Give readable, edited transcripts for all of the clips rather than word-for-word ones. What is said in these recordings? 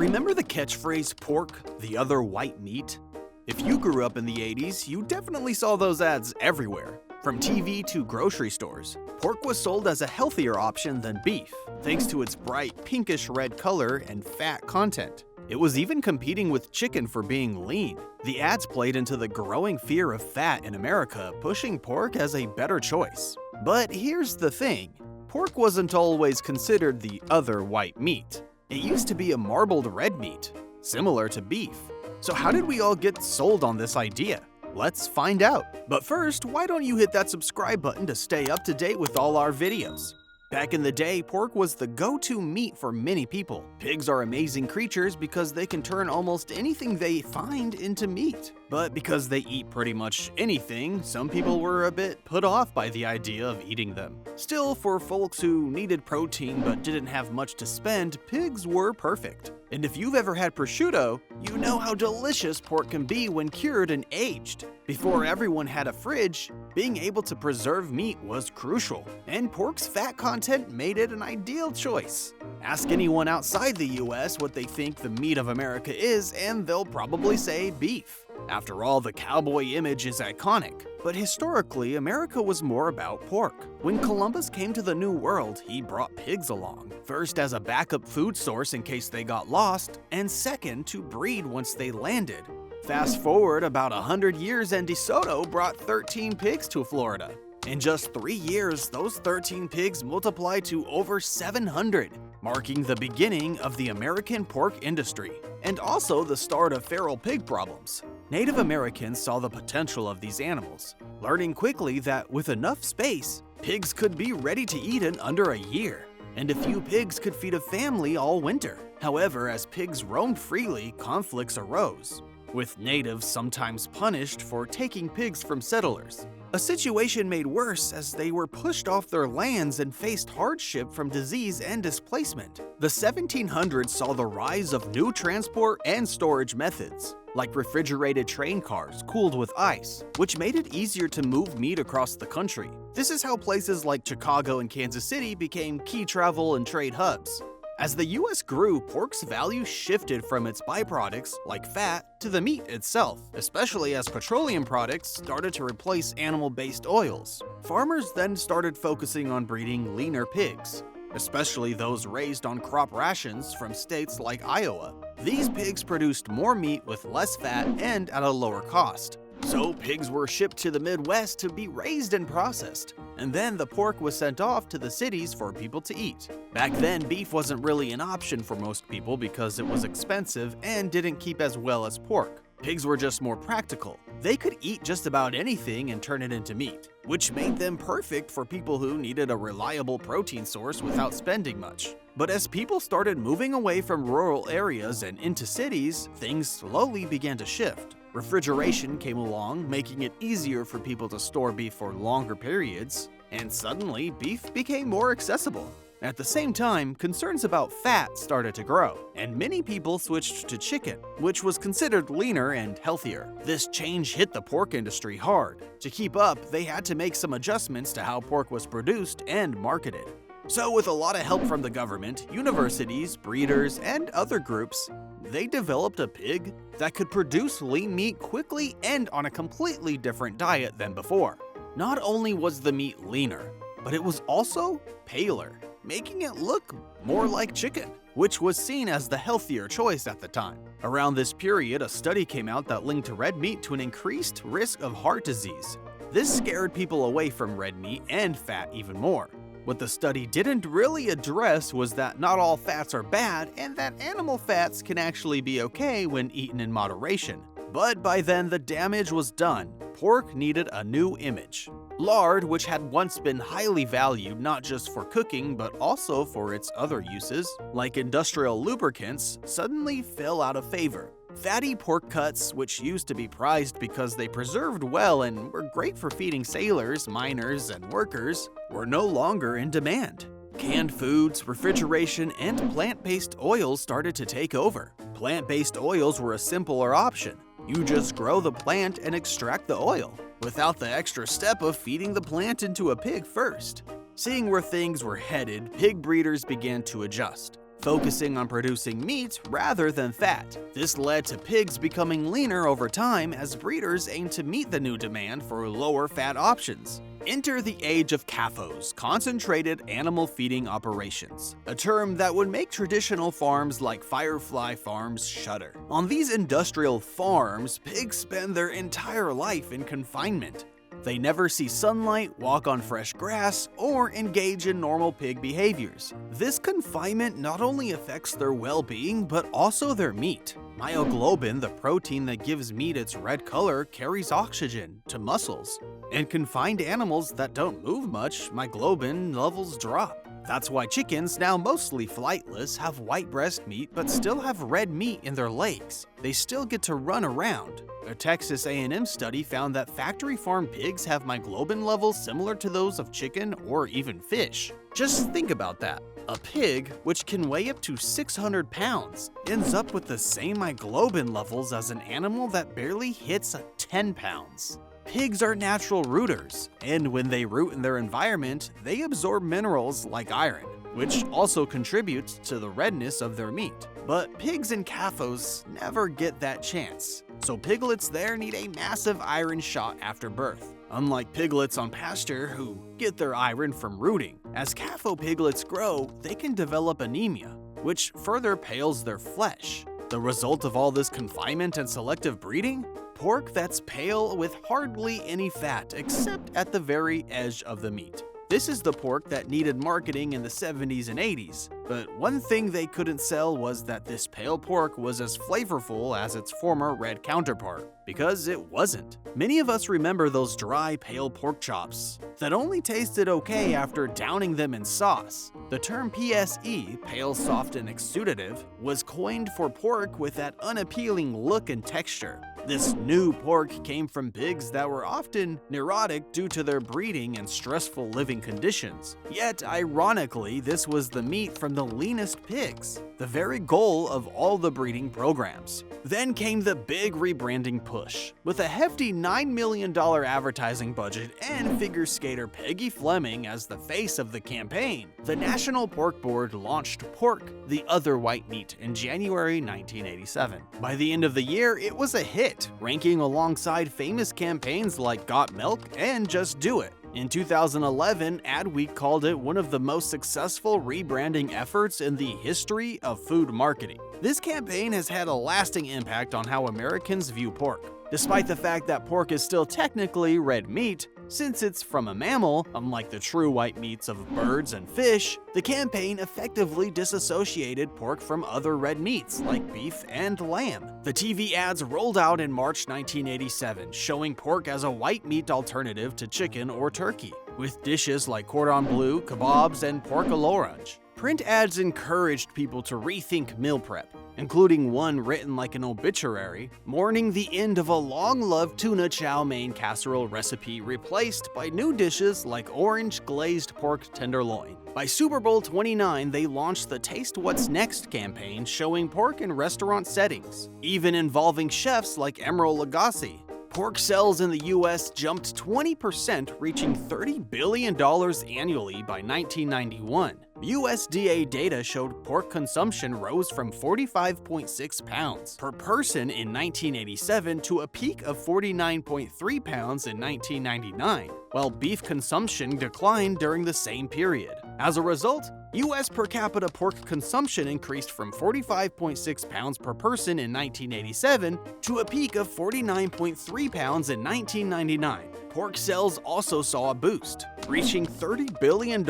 Remember the catchphrase pork, the other white meat? If you grew up in the 80s, you definitely saw those ads everywhere. From TV to grocery stores, pork was sold as a healthier option than beef, thanks to its bright pinkish red color and fat content. It was even competing with chicken for being lean. The ads played into the growing fear of fat in America, pushing pork as a better choice. But here's the thing, pork wasn't always considered the other white meat. It used to be a marbled red meat, similar to beef. So how did we all get sold on this idea? Let's find out. But first, why don't you hit that subscribe button to stay up to date with all our videos? Back in the day, pork was the go-to meat for many people. Pigs are amazing creatures because they can turn almost anything they find into meat. But because they eat pretty much anything, some people were a bit put off by the idea of eating them. Still, for folks who needed protein but didn't have much to spend, pigs were perfect. And if you've ever had prosciutto, you know how delicious pork can be when cured and aged. Before everyone had a fridge, being able to preserve meat was crucial, and pork's fat content made it an ideal choice. Ask anyone outside the US what they think the meat of America is, and they'll probably say beef. After all, the cowboy image is iconic, but historically, America was more about pork. When Columbus came to the New World, he brought pigs along, first as a backup food source in case they got lost, and second to breed once they landed. Fast forward about 100 years and DeSoto brought 13 pigs to Florida. In just 3 years, those 13 pigs multiplied to over 700, marking the beginning of the American pork industry, and also the start of feral pig problems. Native Americans saw the potential of these animals, learning quickly that with enough space, pigs could be ready to eat in under a year, and a few pigs could feed a family all winter. However, as pigs roamed freely, conflicts arose, with natives sometimes punished for taking pigs from settlers. A situation made worse as they were pushed off their lands and faced hardship from disease and displacement. The 1700s saw the rise of new transport and storage methods, like refrigerated train cars cooled with ice, which made it easier to move meat across the country. This is how places like Chicago and Kansas City became key travel and trade hubs. As the US grew, pork's value shifted from its byproducts, like fat, to the meat itself, especially as petroleum products started to replace animal-based oils. Farmers then started focusing on breeding leaner pigs, especially those raised on crop rations from states like Iowa. These pigs produced more meat with less fat and at a lower cost. So pigs were shipped to the Midwest to be raised and processed, and then the pork was sent off to the cities for people to eat. Back then, beef wasn't really an option for most people because it was expensive and didn't keep as well as pork. Pigs were just more practical. They could eat just about anything and turn it into meat, which made them perfect for people who needed a reliable protein source without spending much. But as people started moving away from rural areas and into cities, things slowly began to shift. Refrigeration came along, making it easier for people to store beef for longer periods, and suddenly beef became more accessible. At the same time, concerns about fat started to grow, and many people switched to chicken, which was considered leaner and healthier. This change hit the pork industry hard. To keep up, they had to make some adjustments to how pork was produced and marketed. So with a lot of help from the government, universities, breeders, and other groups, they developed a pig that could produce lean meat quickly and on a completely different diet than before. Not only was the meat leaner, but it was also paler, making it look more like chicken, which was seen as the healthier choice at the time. Around this period, a study came out that linked red meat to an increased risk of heart disease. This scared people away from red meat and fat even more. What the study didn't really address was that not all fats are bad and that animal fats can actually be okay when eaten in moderation. But by then the damage was done. Pork needed a new image. Lard, which had once been highly valued not just for cooking but also for its other uses, like industrial lubricants, suddenly fell out of favor. Fatty pork cuts, which used to be prized because they preserved well and were great for feeding sailors, miners, and workers, were no longer in demand. Canned foods, refrigeration, and plant-based oils started to take over. Plant-based oils were a simpler option. You just grow the plant and extract the oil, without the extra step of feeding the plant into a pig first. Seeing where things were headed, pig breeders began to adjust. focusing on producing meat rather than fat. This led to pigs becoming leaner over time as breeders aimed to meet the new demand for lower fat options. Enter the age of CAFOs, concentrated animal feeding operations, a term that would make traditional farms like Firefly farms shudder. On these industrial farms, pigs spend their entire life in confinement. They never see sunlight, walk on fresh grass, or engage in normal pig behaviors. This confinement not only affects their well-being, but also their meat. Myoglobin, the protein that gives meat its red color, carries oxygen to muscles. In confined animals that don't move much, myoglobin levels drop. That's why chickens, now mostly flightless, have white breast meat but still have red meat in their legs. They still get to run around. A Texas A&M study found that factory farm pigs have myoglobin levels similar to those of chicken or even fish. Just think about that. A pig, which can weigh up to 600 pounds, ends up with the same myoglobin levels as an animal that barely hits 10 pounds. Pigs are natural rooters, and when they root in their environment, they absorb minerals like iron, which also contributes to the redness of their meat. But pigs and CAFOs never get that chance, so piglets there need a massive iron shot after birth. Unlike piglets on pasture who get their iron from rooting, as CAFO piglets grow, they can develop anemia, which further pales their flesh. The result of all this confinement and selective breeding? Pork that's pale with hardly any fat except at the very edge of the meat. This is the pork that needed marketing in the 70s and 80s, but one thing they couldn't sell was that this pale pork was as flavorful as its former red counterpart, because it wasn't. Many of us remember those dry, pale pork chops that only tasted okay after downing them in sauce. The term PSE, pale, soft, and exudative, was coined for pork with that unappealing look and texture. This new pork came from pigs that were often neurotic due to their breeding and stressful living conditions. Yet, ironically, this was the meat from the leanest pigs, the very goal of all the breeding programs. Then came the big rebranding push. With a hefty $9 million advertising budget and figure skater Peggy Fleming as the face of the campaign, the National Pork Board launched Pork, the Other White Meat in January 1987. By the end of the year, it was a hit, ranking alongside famous campaigns like Got Milk and Just Do It. In 2011, Adweek called it one of the most successful rebranding efforts in the history of food marketing. This campaign has had a lasting impact on how Americans view pork. Despite the fact that pork is still technically red meat, since it's from a mammal, unlike the true white meats of birds and fish, the campaign effectively disassociated pork from other red meats like beef and lamb. The TV ads rolled out in March 1987, showing pork as a white meat alternative to chicken or turkey, with dishes like cordon bleu, kebabs, and pork à l'orange. Print ads encouraged people to rethink meal prep, including one written like an obituary, mourning the end of a long-loved tuna chow mein casserole recipe replaced by new dishes like orange glazed pork tenderloin. By Super Bowl 29, they launched the Taste What's Next campaign showing pork in restaurant settings, even involving chefs like Emeril Lagasse. Pork sales in the US jumped 20%, reaching $30 billion annually by 1991. USDA data showed pork consumption rose from 45.6 pounds per person in 1987 to a peak of 49.3 pounds in 1999, while beef consumption declined during the same period. As a result, US per capita pork consumption increased from 45.6 pounds per person in 1987 to a peak of 49.3 pounds in 1999. Pork sales also saw a boost, reaching $30 billion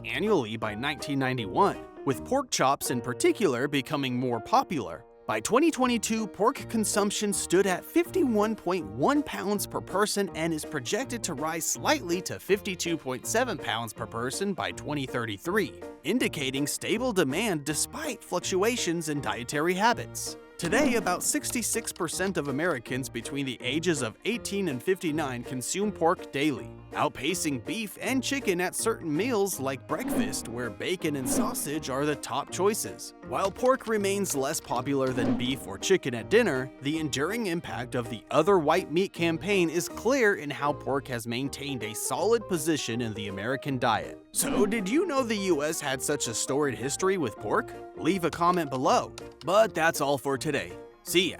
annually by 1991, with pork chops in particular becoming more popular. By 2022, pork consumption stood at 51.1 pounds per person and is projected to rise slightly to 52.7 pounds per person by 2033, indicating stable demand despite fluctuations in dietary habits. Today, about 66% of Americans between the ages of 18 and 59 consume pork daily, outpacing beef and chicken at certain meals like breakfast, where bacon and sausage are the top choices. While pork remains less popular than beef or chicken at dinner, the enduring impact of the Other White Meat campaign is clear in how pork has maintained a solid position in the American diet. So, did you know the US had such a storied history with pork? Leave a comment below. But that's all for today. See ya!